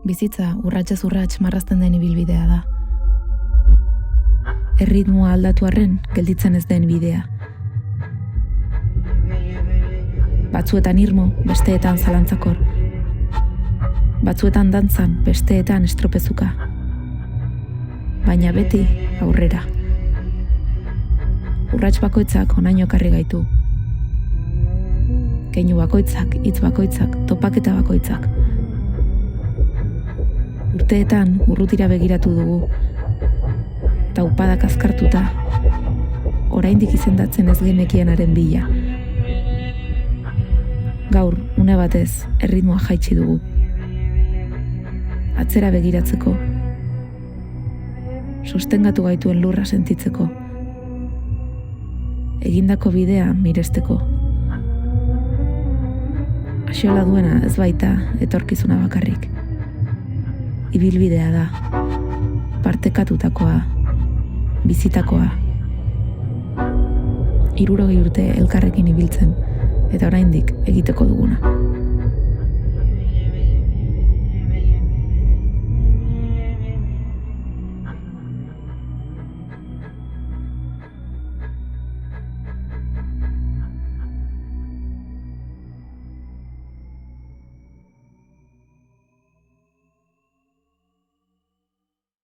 Bizitza urratsez urrats marrazten den ibilbidea da. Erritmoa aldatu arren gelditzen ez den bidea. Batzuetan irmo, besteetan zalantzakor. Batzuetan dantzan, besteetan estropezuka. Baina beti aurrera. Urrats bakoitzak honaino ekarri gaitu. Keinu bakoitzak, hitz bakoitzak, topaketa bakoitzak. Urteetan urrutira begiratu dugu. Taupadak azkartuta, oraindik izendatzen ez genekienaren bila. Gaur, une batez, erritmoa jaitsi dugu. Atzera begiratzeko, sostengatu gaituen lurra sentitzeko, egindako bidea miresteko. Axola duena ez baita etorkizuna bakarrik. Ibilbidea da, partekatutakoa, bizitakoa. 60 urte elkarrekin ibiltzen, eta oraindik egiteko duguna.